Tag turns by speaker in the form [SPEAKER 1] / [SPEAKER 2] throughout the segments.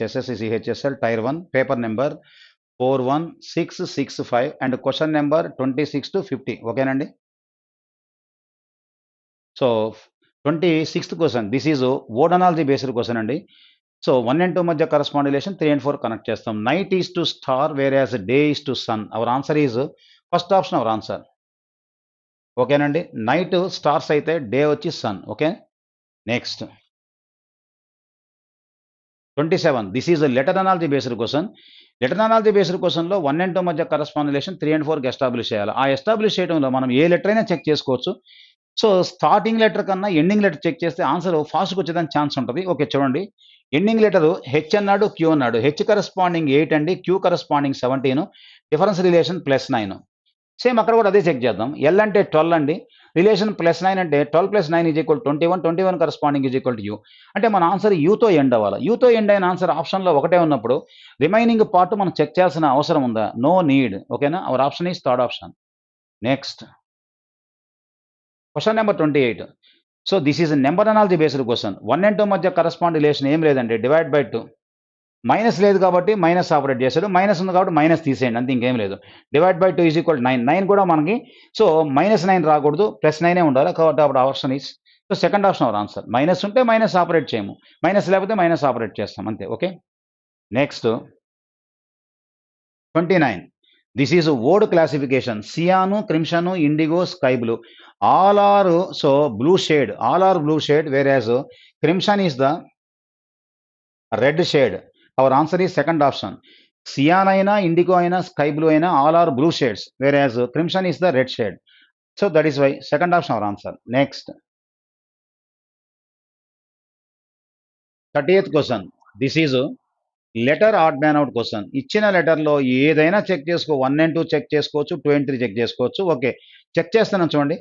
[SPEAKER 1] SSC CHSL Tier 1, paper number 41665 and question number 26 to 50. ఓకేనండి. So 26th question, this is word analogy based question అండి. So 1 and 2 మధ్య correspond relation 3 and 4 connect చేస్తాం. Night is to star whereas day is to sun. Our answer is first option our answer. ఓకేనండి. Night stars అయితే day వచ్చి sun. Okay. Next 27, this is letter analogy based question. Letter analogy based క్వశ్చన్లో 1 and 2 మధ్య correspond relation 3 and 4కి establish చేయాలి. ఆ establish చేయడంలో మనం ఏ లెటర్ అయినా చెక్ చేసుకోవచ్చు. సో స్టార్టింగ్ లెటర్ కన్నా ఎండింగ్ లెటర్ చెక్ చేస్తే ఆన్సర్ ఫాస్ట్గా వచ్చేదానికి ఛాన్స్ ఉంటుంది. ఓకే చూడండి, ఎండింగ్ లెటరు హెచ్ అన్నాడు, క్యూ అన్నాడు. హెచ్ కరస్పాండింగ్ 8 అండి, Q corresponding 17, difference relation +9. Same అక్కడ కూడా అదే చెక్ చేద్దాం. ఎల్ అంటే 12 అండి, రిలేషన్ +9 అంటే 12 + 9 = 21, 21 కరస్పాండింగ్ = యూ. అంటే మన ఆన్సర్ యూతో ఎండ్ అవ్వాలి. యూతో ఎండ్ అయిన ఆన్సర్ ఆప్షన్లో ఒకటే ఉన్నప్పుడు రిమైనింగ్ పార్ట్ మనం చెక్ చేయాల్సిన అవసరం ఉందా? No need. ఓకేనా. Our option is third option. Next question number 28. So this is number analogy based question. 1 and 2 మధ్య కరస్పాండ్ రిలేషన్ ఏం లేదండి, డివైడ్ బై 2. మైనస్ లేదు కాబట్టి మైనస్ ఆపరేట్ చేశాడు, మైనస్ ఉంది కాబట్టి మైనస్ తీసేయండి, అంతే, ఇంకేం లేదు. Divide by 2 = 9. 9 కూడా మనకి సో -9 రాకూడదు, +9 ఉండాలి. కాబట్టి అప్పుడు option is so second option our answer. Minus ఉంటే మైనస్ ఆపరేట్ చేయము, మైనస్ లేకపోతే మైనస్ ఆపరేట్ చేస్తాం, అంతే. Okay. Next 29, this is odd classification. Cyan, crimson, indigo, sky blue all are so blue shade, all are blue shade, whereas crimson is the red shade. Our answer is second option. Cyan అయినా, indigo అయినా, sky blue అయినా all are blue shades, whereas crimson is the red shade. So that is why second option our answer. Next 30th question, this is letter odd man out question. ఇచ్చిన లెటర్లో ఏదైనా check చేసుకో. 1 and 2 check చేసుకోవచ్చు, 2 and 3 check చేసుకోవచ్చు. Okay, check చేస్తాను చూడండి.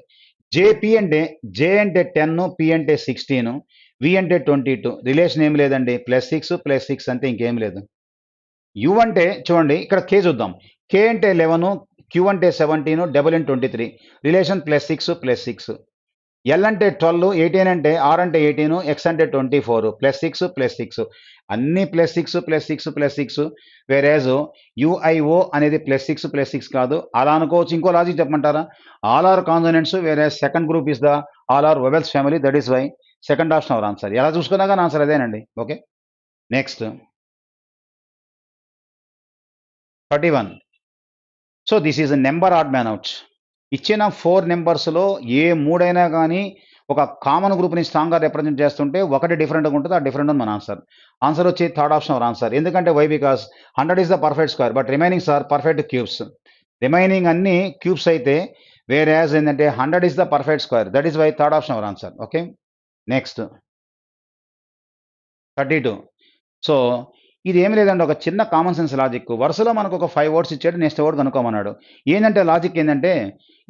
[SPEAKER 1] JP అంటే జే అంటే 10, పి అంటే 16, వి అంటే 22. రిలేషన్ ఏం లేదండి, +6 +6 అంతే, ఇంకేం లేదు. యు అంటే చూడండి, ఇక్కడ కే చూద్దాం. కే అంటే 11, క్యూ అంటే 17, డబుల్ అంటే 23. రిలేషన్ +6 +6. ఎల్ అంటే 12, 18 అంటే ఆర్ అంటే 18, ఎక్స్ అంటే 24, +6 +6. అన్ని +6 +6 +6. వేరేజ్ యుఐఓ అనేది +6 +6 కాదు. అలా అనుకోవచ్చు. ఇంకో లాజిక్ చెప్పమంటారా? All are consonants, whereas second group is the all are vowels family. That is why second option our answer. ఎలా చూసుకున్నా కానీ ఆన్సర్ అదేనండి. Okay. Next 31. So this is number odd man out. ఇచ్చిన 4 నెంబర్స్లో ఏ 3 అయినా కానీ ఒక కామన్ గ్రూప్ని స్ట్రాంగ్గా రిప్రజెంట్ చేస్తుంటే ఒకటి డిఫరెంట్గా ఉంటుంది, ఆ డిఫరెంట్ మన ఆన్సర్. ఆన్సర్ వచ్చి థర్డ్ ఆప్షన్ అవర్ ఆన్సర్. ఎందుకంటే why? Because 100 is the perfect square, but remainings are perfect cubes. Remaining అన్ని క్యూబ్స్ అయితే, వేర్ యాజ్ ఏంటంటే 100 is the perfect square. That is why third option our answer. Okay. Next 32. So ఇది ఏమి లేదండి, ఒక చిన్న common sense logic. వరుసలో మనకు ఒక 5 వర్డ్స్ ఇచ్చాడు, నెక్స్ట్ వర్డ్ కనుక్కోమన్నాడు. ఏంటంటే లాజిక్ ఏంటంటే,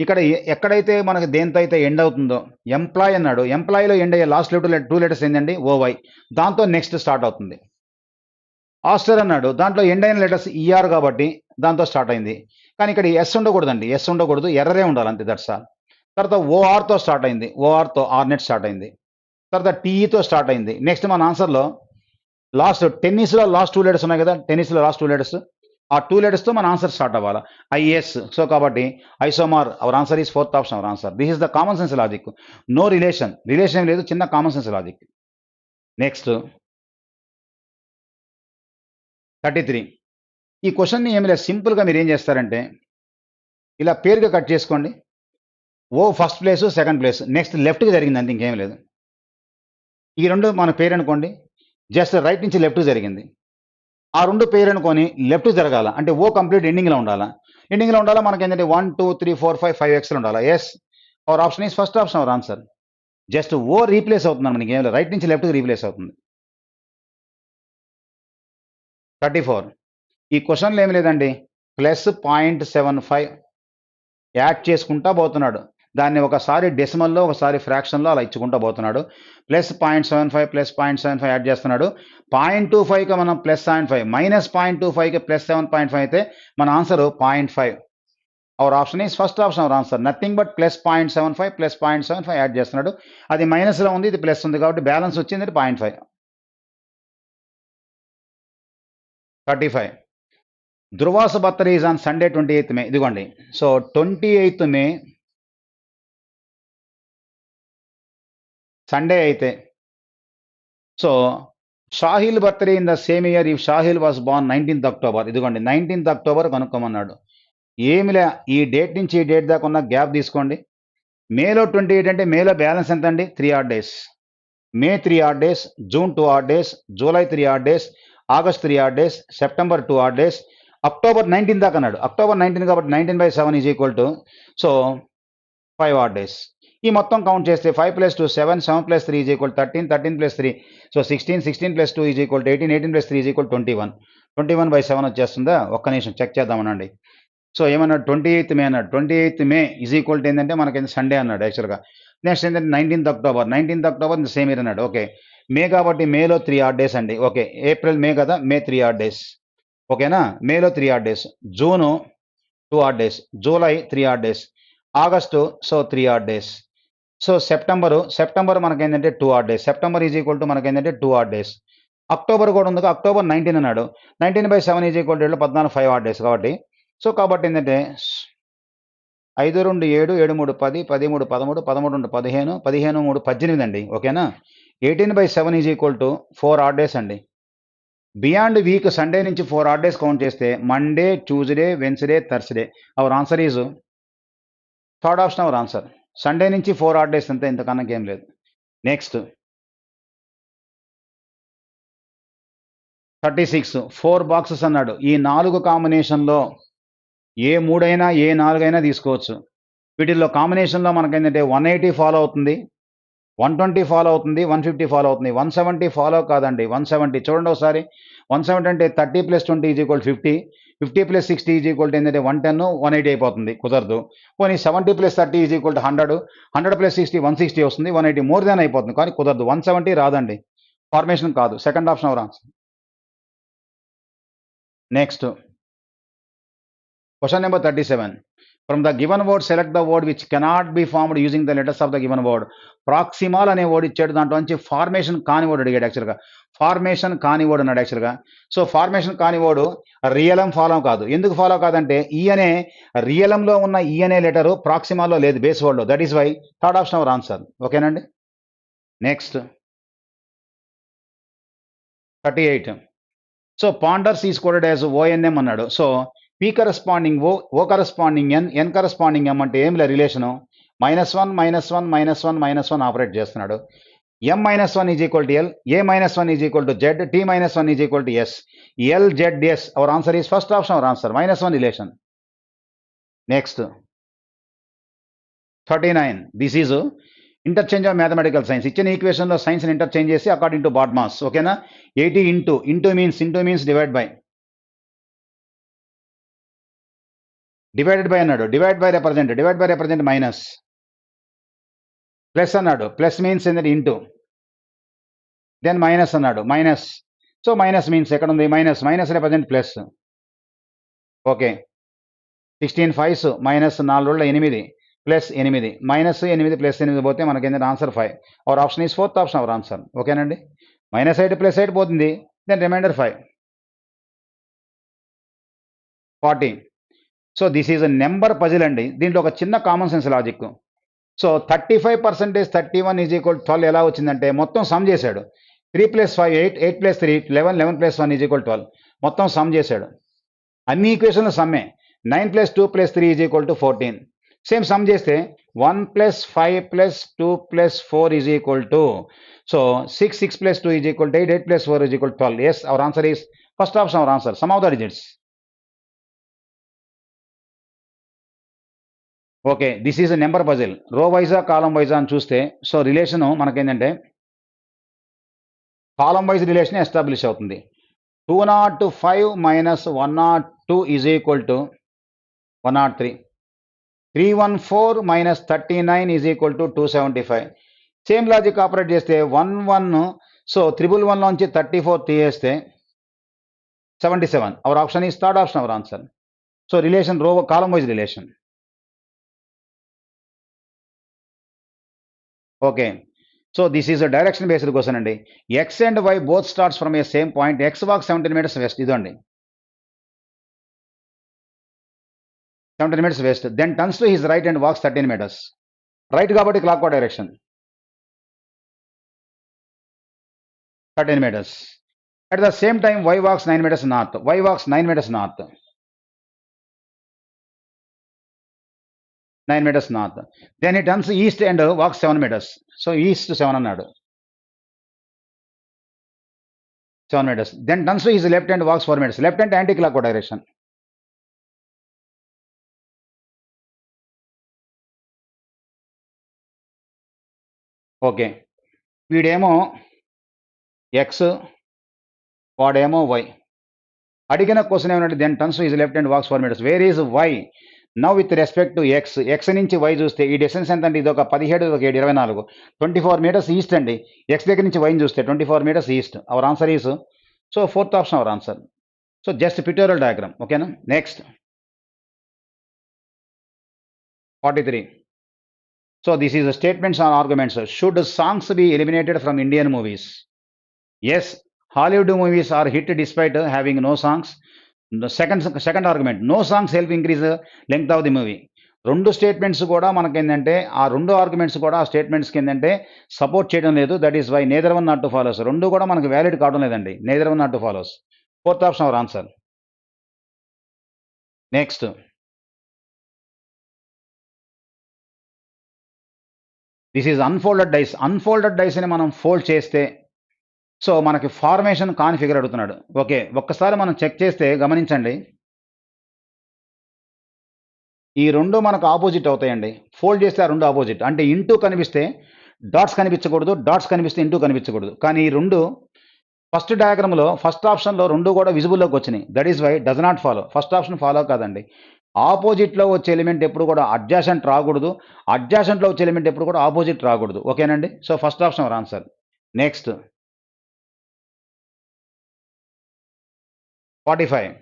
[SPEAKER 1] ఇక్కడ ఎక్కడైతే మనకి దేంతో అయితే ఎండ్ అవుతుందో, ఎంప్లాయ్ అన్నాడు, ఎంప్లాయ్లో ఎండ్ అయ్యే లాస్ట్ 2 లెటర్స్ ఏంటండి, ఓవై. దాంతో నెక్స్ట్ స్టార్ట్ అవుతుంది. ఆస్టర్ అన్నాడు, దాంట్లో ఎండ్ అయిన లెటర్స్ ఈఆర్ కాబట్టి దాంతో స్టార్ట్ అయింది. కానీ ఇక్కడ ఎస్ ఉండకూడదండి, ఎస్ ఉండకూడదు, ఎర్రరే ఉండాలి, అంతే, దట్స్ ఆల్. తర్వాత ఓఆర్తో స్టార్ట్ అయింది, ఓఆర్తో ఆర్నెట్ స్టార్ట్ అయింది. తర్వాత టీఈతో స్టార్ట్ అయింది. నెక్స్ట్ మన ఆన్సర్లో లాస్ట్ టెన్నిస్లో లాస్ట్ 2 లెటర్స్ ఉన్నాయి కదా, టెన్నిస్లో లాస్ట్ 2 లెటర్స్, ఆ 2 లెటర్స్తో మన ఆన్సర్ స్టార్ట్ అవ్వాలి, ఐఎస్. సో కాబట్టి isomer. Our answer is fourth option our answer. This is the common sense logic. No relation ఏం లేదు, చిన్న కామన్ సెన్స్ లాజిక్. నెక్స్ట్ 33. ఈ క్వశ్చన్ని ఏమి లేదు, సింపుల్గా మీరు ఏం చేస్తారంటే ఇలా పేరుగా కట్ చేసుకోండి. ఓ first place, second place, next లెఫ్ట్కి జరిగింది, అంతే, ఇంకేం లేదు. ఈ 2 మన పేరు అనుకోండి, జస్ట్ రైట్ నుంచి లెఫ్ట్ జరిగింది. ఆ 2 పేరు అనుకొని లెఫ్ట్ జరగాల, అంటే ఓ కంప్లీట్ ఎండింగ్లో ఉండాలా. మనకి ఏంటంటే 1 2 3 4 5 5 ఎక్స్లు ఉండాలా. Yes, our option is first option our answer. Just O replace అవుతుంది, మనకి ఏం లేదు, రైట్ నుంచి లెఫ్ట్కి రీప్లేస్ అవుతుంది. 34. ఈ క్వశ్చన్లో ఏమి లేదండి, +0.75 యాడ్ చేసుకుంటా పోతున్నాడు. దాన్ని ఒకసారి డెసిమల్లో, ఒకసారి ఫ్రాక్షన్లో అలా ఇచ్చుకుంటూ పోతున్నాడు. +0.75 +0.75 యాడ్ చేస్తున్నాడు. 0.25కి మనం +0.5, -0.25కి +7.5 అయితే మన answer 0.5. Our option is first option our answer. Nothing but +0.75 +0.75 add చేస్తున్నాడు. అది మైనస్లో ఉంది, ఇది ప్లస్ ఉంది, కాబట్టి బ్యాలెన్స్ వచ్చింది 0.5. 35. Dhruva's birthday is on Sunday 28th May. ఇదిగోండి. సో 28th మే సండే అయితే, so Shahil birthday in the same year if Shahil was born 19th October. ఇదిగోండి 19th అక్టోబర్ కనుక్కోమన్నాడు. ఏమిలే, ఈ డేట్ నుంచి ఈ డేట్ దాకా ఉన్న గ్యాప్ తీసుకోండి. మేలో 28 అంటే మేలో బ్యాలెన్స్ ఎంత అండి? 3 odd days. మే 3 odd days, June 2 odd days, July 3 odd days, August 3 odd days, September 2 odd days, October 19 దాకా అన్నాడు. అక్టోబర్ 19 కాబట్టి 19/7 is equal to so 5 odd days. ఈ మొత్తం కౌంట్ చేస్తే 5 + 2 7, 7 + 3 is equal 13, 13 + 3 so 16, 16 + 2 is equal 18, 18 + 3 is equal 21, 21/7 వచ్చేస్తుందా? ఒక్క నిమిషం check చేద్దామనండి. So ఏమన్నాడు? 28th మే అన్నాడు. 28th May is equal to ఏంటంటే మనకి సండే అన్నాడు యాక్చువల్గా. నెక్స్ట్ ఏంటంటే 19th October, 19th October same year అన్నాడు. ఓకే, మే కాబట్టి మేలో 3 odd days అండి. ఓకే, ఏప్రిల్ మే కదా, మే 3 odd days. ఓకేనా, మేలో 3 odd days, June 2 odd days, July 3 odd days, August so 3 odd days. So September మనకేంటంటే 2 odd days. September is equal to మనకేంటంటే 2 odd days. October కూడా ఉంది, అక్టోబర్ 19 అన్నాడు. 19/7 is equal to 14, 5 odd days కాబట్టి. So కాబట్టి ఏంటంటే 5 2 7, 7 3 10, 13 13, 13 2 15, 15 3 18 అండి. ఓకేనా, 18/7 is equal to 4 odd days అండి. బియాండ్ వీక్ సండే నుంచి 4 odd days కౌంట్ చేస్తే Monday, Tuesday, Wednesday, Thursday. Hour answer is third option our answer. Sunday నుంచి 4 odd days అంతే, ఇంతకన్నా ఏం లేదు. నెక్స్ట్ 36, 4 బాక్సెస్ అన్నాడు. ఈ 4 కాంబినేషన్లో ఏ 3 అయినా ఏ 4 అయినా తీసుకోవచ్చు. వీటిల్లో కాంబినేషన్లో మనకేంటంటే 180 ఫాలో అవుతుంది, 120 ఫాలో అవుతుంది, 150 ఫాలో అవుతుంది. 170 ఫాలో కాదండి, 170 చూడండి ఒకసారి. 170 అంటే 30 + 20 is equal 50, 50 + 60 is equal to ఏంటంటే 110, 180 అయిపోతుంది. కుదరదు. పోనీ 70 + 30 ఈజ్ ఈక్వల్ టు 100, 100 + 60 160 వస్తుంది, 180 మోర్ దాన్ అయిపోతుంది. కానీ కుదరదు, 170 రాదండి, ఫార్మేషన్ కాదు. Second option our answer. Next question number 37. From the given word select the word which cannot be formed using the letters of the given word. Proximal అనే word ఇచ్చాడు, దాంట్లో నుంచి ఫార్మేషన్ కాని వర్డ్ అడిగాడు యాక్చువల్గా. ఫార్మేషన్ కాని word అన్నాడు యాక్చువల్గా. సో ఫార్మేషన్ కాని వర్డ్ రియలం ఫాలో కాదు. ఎందుకు ఫాలో కాదంటే ఈ అనే రియలంలో ఉన్న ఈ అనే లెటరు ప్రాక్సిమాల్లో లేదు, బేస్ వర్డ్లో. That is why third option our answer. ఓకేనండి. Next 38. So ponders is coded as ONM అన్నాడు. So P corresponding O corresponding N corresponding M అంటే ఏం లే రిలేషను. -1 -1 -1 -1 ఆపరేట్ చేస్తున్నాడు. m-1 is equal to L, a-1 is equal to Z, t-1 is equal to S. L Z S our answer is first option our answer. -1 relation. Next 39. This is interchange of mathematical signs. ఇచ్చిన ఈక్వేషన్లో సైన్స్ని interchange చేసి according to BODMAS. ఓకేనా, 80 into means divided by అన్నాడు. Divide by represent minus, plus అన్నాడు. Plus means ఏంటంటే into, then minus అన్నాడు. Minus, so minus means ఎక్కడ ఉంది? Minus represent plus. Okay, 16 5 -4 8 plus 8, -8 plus 8 పోతే మనకి ఏంటంటే answer 5. Our option is fourth option our answer. ఓకేనండి. -8 +8 పోతుంది, then remainder 5. 40. So this is a number puzzle అండి. దీంట్లో ఒక చిన్న common sense logic. So 35% 31 is equal 12 ఎలా వచ్చిందంటే మొత్తం సమ్ చేశాడు. 3 + 5 8, 8 + 3 11, 11 + 1 ఈజ్ ఈక్వల్ 12. మొత్తం సమ్ చేశాడు. అన్ని ఈక్వేషన్లు సమ్మే. 9 + 2 + 3 is equal to 14. Same sum చేస్తే 1 + 5 + 2 + 4 is equal to so 6, 6 + 2 is equal to 8, 8 + 4 is equal 12. Yes, our answer is first option our answer. Sum of the digits. Okay, this is number puzzle. Row వైజా కాలం వైజా అని చూస్తే so relation మనకేంటంటే కాలం wise relation establish అవుతుంది. 205 - 102 is equal to 103. 314 - 39 is equal to 275. Same logic operate చేస్తే 11 so 111 నుంచి 34 తీయేస్తే 77. Our option is third option our answer. So relation row column wise relation. Okay, so this is a direction based question అండి. X and Y both starts from a same point. X walk 17 meters west. ఇదండి. 17 meters west. Then turns to his right and walks 13 meters. Right కాబట్టి clockwise direction. 13 meters. At the same time, y walks 9 meters north. Y walks 9 meters north. 9 meters north. Then he turns east and walks 7 meters. So east 7 అన్నాడు. 7 meters. Then turns to his left and walks 4 meters. Left and anti-clockwise direction. Okay, వీడేమో X, వాడేమో Y. అడిగిన question ఏమంటే then turns to his left and walks 4 meters. Where is Y now with respect to X? X నుంచి Y చూస్తే ఈ distance ఎంత అంటే ఇది ఒక 17, ఒక 7, 24, 24 meters ఈస్ట్ అండి. ఎక్స్ దగ్గర నుంచి వైని చూస్తే 24 meters east. Hour answer is, so fourth option our answer. So just pictorial diagram. ఓకేనా? Next 43. So this is the statements or arguments. Should songs be eliminated from Indian movies? Yes, Hollywood movies are hit despite having no songs. The second argument, no songs help increase the length of the movie. రెండు statements కూడా మనకి ఏంటంటే ఆ రెండు arguments కూడా ఆ స్టేట్మెంట్స్కి ఏంటంటే support చేయడం లేదు. That is why neither one not two follows. రెండు కూడా మనకు వ్యాలిడ్ కావడం లేదండి. Neither one not two follows. Fourth option our answer. Next this is unfolded dice. Unfolded డైస్ని మనం ఫోల్డ్ చేస్తే సో మనకి ఫార్మేషన్ కాని ఫిగర్ అడుగుతున్నాడు. ఓకే, ఒక్కసారి మనం చెక్ చేస్తే గమనించండి, ఈ రెండు మనకు ఆపోజిట్ అవుతాయండి. ఫోల్డ్ చేస్తే ఆ రెండు ఆపోజిట్. అంటే ఇంటూ కనిపిస్తే డాట్స్ కనిపించకూడదు, డాట్స్ కనిపిస్తే ఇంటూ కనిపించకూడదు. కానీ ఈ రెండు ఫస్ట్ డయాగ్రామ్లో ఫస్ట్ ఆప్షన్లో రెండు కూడా విజిబుల్లోకి వచ్చినాయి. That is why does not follow. First option follow కాదండి. ఆపోజిట్లో వచ్చే ఎలిమెంట్ ఎప్పుడు కూడా అడ్జాసెంట్ రాకూడదు, అడ్జాసెంట్లో వచ్చే ఎలిమెంట్ ఎప్పుడు కూడా ఆపోజిట్ రాకూడదు. ఓకేనండి? So first option our answer. Next 45.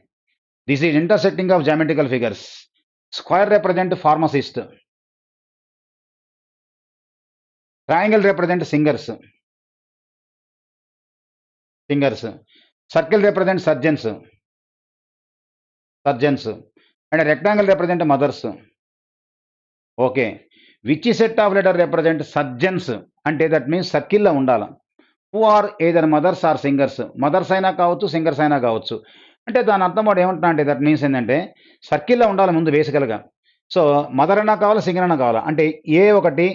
[SPEAKER 1] This is intersecting of geometrical figures. Square represent pharmacist, triangle represent singers, circle represent surgeons, and rectangle represent mothers. Okay, which set of letter represent surgeons అంటే that means సర్కిల్లో ఉండాలి. Who are either mothers or singers. Mothers అయినా కావచ్చు, singers అయినా కావచ్చు. అంటే దాని అర్థం వాడు ఏమంటున్నా అంటే దట్ మీన్స్ ఏంటంటే సర్కిల్లో ఉండాలి ముందు బేసికల్గా. సో మదర్ అయినా కావాలా, సింగర్ అయినా కావాలా. అంటే ఏ ఒకటి,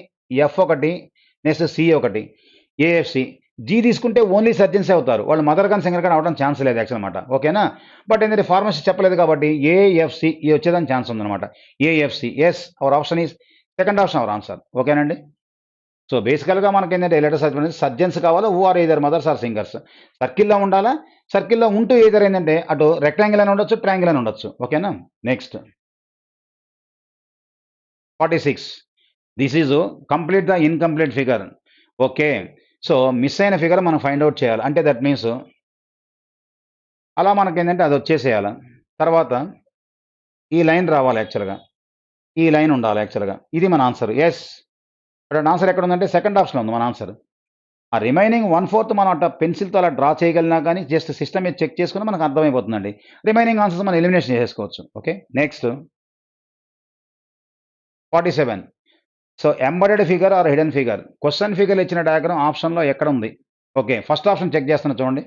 [SPEAKER 1] ఎఫ్ ఒకటి, నెక్స్ట్ సి ఒకటి, ఏఎఫ్సి. జీ తీసుకుంటే ఓన్లీ సర్జన్సే అవుతారు. వాళ్ళు మదర్ కానీ సింగర్ కానీ అవడం ఛాన్స్ లేదు యాక్చువల్ అనమాట. ఓకేనా? బట్ ఏంటంటే ఫార్మసీ చెప్పలేదు కాబట్టి ఏఎఫ్సి ఈ వచ్చేదానికి ఛాన్స్ ఉందన్నమాట. AFC. Yes, our option is second option our answer. ఓకేనండి? సో బేసికల్గా మనకి ఏంటంటే లెటర్ సర్జన్స్ కావాలా, who are either mothers or singers. సర్కిల్లో ఉండాలా, సర్కిల్లో ఉంటూ ఏదర్ ఏంటంటే అటు రెక్టాంగిల్ అని ఉండొచ్చు, ట్రయాంగిల్ అని ఉండొచ్చు. ఓకేనా? Next 46. This is complete the incomplete figure. Okay, so miss అయిన ఫిగర్ మనం ఫైండ్ అవుట్ చేయాలి. అంటే దట్ మీన్స్ అలా మనకి ఏంటంటే అది వచ్చేసేయాలి. తర్వాత ఈ లైన్ రావాలి యాక్చువల్గా, ఈ లైన్ ఉండాలి యాక్చువల్గా. ఇది మన ఆన్సర్. ఎస్, బట్ ఆన్సర్ ఎక్కడ ఉందంటే సెకండ్ ఆప్షన్ ఉంది మన ఆన్సర్. ఆ రిమైనింగ్ 1/4 మనం అట్లా పెన్సిల్తో అలా డ్రా చేయగలిగినా కానీ జస్ట్ సిస్టమ్ మీద చెక్ చేసుకుని మనకు అర్థమైపోతుందండి. రిమైనింగ్ ఆన్సర్స్ మనం ఎలిమినేషన్ చేసుకోవచ్చు. Okay, next 47. So embedded figure or hidden figure. Question figure ఇచ్చిన డయాగ్రామ్ ఆప్షన్లో ఎక్కడ ఉంది? ఓకే, ఫస్ట్ ఆప్షన్ చెక్ చేస్తున్నా చూడండి.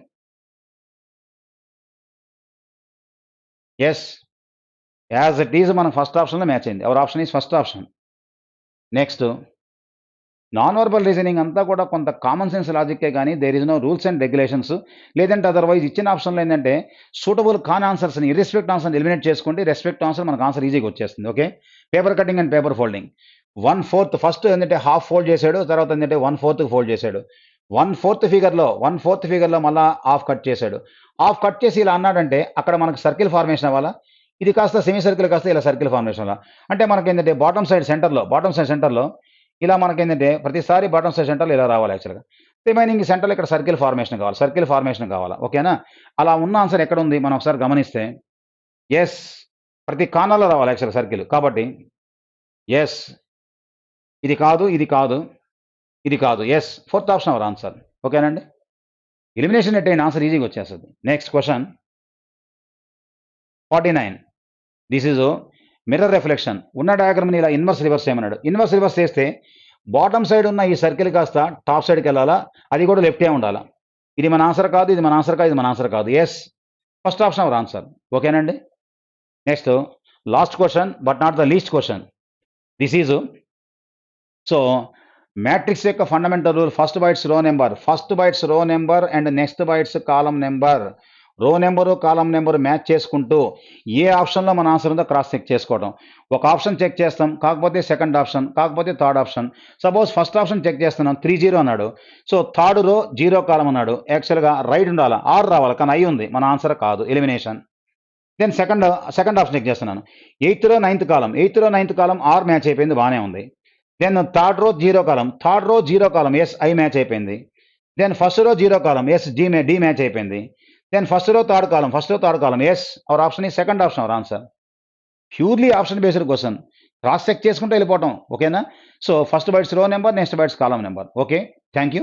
[SPEAKER 1] ఎస్, యాజ్ ఇట్ ఈజ్ మనం ఫస్ట్ ఆప్షన్లో మ్యాచ్ అయింది. Our option is first option. Next non verbal reasoning అంతా కూడా కొంత కామన్ సెన్స్ లాజిక్కే కానీ there is no rules and regulations. లేదంటే అదర్వైజ్ ఇచ్చిన ఆప్షన్లో ఏంటంటే సూటబుల్ కాన్ ఆన్సర్స్ని ఇర్రెస్పెక్ట్ ఆన్సర్ ఎలిమినేట్ చేసుకోండి. రెస్పెక్ట్ ఆన్సర్ మనకు ఆన్సర్ ఈజీగా వచ్చేస్తుంది. Okay, paper cutting and paper folding. 1/4 first ఏంటంటే హాఫ్ ఫోల్డ్ చేశాడు, తర్వాత ఏంటంటే 1/4 ఫోల్డ్ చేశాడు. 1/4 ఫిగర్లో మళ్ళీ హాఫ్ కట్ చేశాడు. హాఫ్ కట్ చేసి ఇలా అన్నాడంటే అక్కడ మనకు సర్కిల్ ఫార్మేషన్ అవ్వాలా, ఇది కాస్త సెమీ సర్కిల్ కాస్త ఇలా సర్కిల్ ఫార్మేషన్ అవ్వాలా. అంటే మనకి ఏంటంటే బాటమ్ సైడ్ సెంటర్లో ఇలా మనకి ఏంటంటే ప్రతిసారి బాటమ్ సైడ్ సెంటర్లో ఇలా రావాలి యాక్చువల్గా. రిమైనింగ్ సెంటర్లో ఇక్కడ సర్కిల్ ఫార్మేషన్ కావాలా. ఓకేనా? అలా ఉన్న ఆన్సర్ ఎక్కడ ఉంది మనం ఒకసారి గమనిస్తే ఎస్, ప్రతి కార్నర్లో రావాలి యాక్చువల్గా సర్కిల్. కాబట్టి ఎస్, ఇది కాదు. Yes, fourth option our answer. ఓకేనండి? ఎలిమినేషన్ ఎట్టయిన ఆన్సర్ ఈజీగా వచ్చేస్తుంది. Next question 49. This is mirror reflection ఉన్న డయాగ్రమ్ని ఇలా ఇన్వర్స్ రివర్స్ చేయమన్నాడు. ఇన్వర్స్ రివర్స్ చేస్తే బాటమ్ సైడ్ ఉన్న ఈ సర్కిల్ కాస్త టాప్ సైడ్కి వెళ్ళాలా, అది కూడా లెఫ్టే ఉండాలా. ఇది మన ఆన్సర్ కాదు, ఇది మన ఆన్సర్ కాదు, ఇది మన ఆన్సర్ కాదు. Yes, first option our answer. ఓకేనండి. Next last question but not the least question. This is so matrix యొక్క fundamental rule, first bytes row number, first bytes row number and next bytes column number. Row number column number match చేసుకుంటూ ఏ ఆప్షన్లో మన answer ఉందో cross check చేసుకోవడం. ఒక option check చేస్తాం, కాకపోతే సెకండ్ ఆప్షన్, కాకపోతే third option. Suppose first option check చేస్తున్నాం, 30 అన్నాడు. సో థర్డ్ రో 0 కాలం అన్నాడు. యాక్చువల్గా రైట్ ఉండాలా, ఆర్ రావాలి, కానీ అయి ఉంది, మన ఆన్సర్ కాదు, elimination. Then second option check చేస్తున్నాను, 8th రో 9th కాలం, 8th రో 9th కాలం ఆర్ మ్యాచ్ అయిపోయింది, బాగానే ఉంది. Then third row 0 column, third row 0 column, yes I match అయిపోయింది. Then first row 0 column, yes D match అయిపోయింది. Then first row third column, yes our option ఈ second option our answer. Purely option based question, cross check చేసుకుంటూ వెళ్ళిపోవటం. ఓకేనా. So first bytes row number, next bytes column number. Okay, thank you.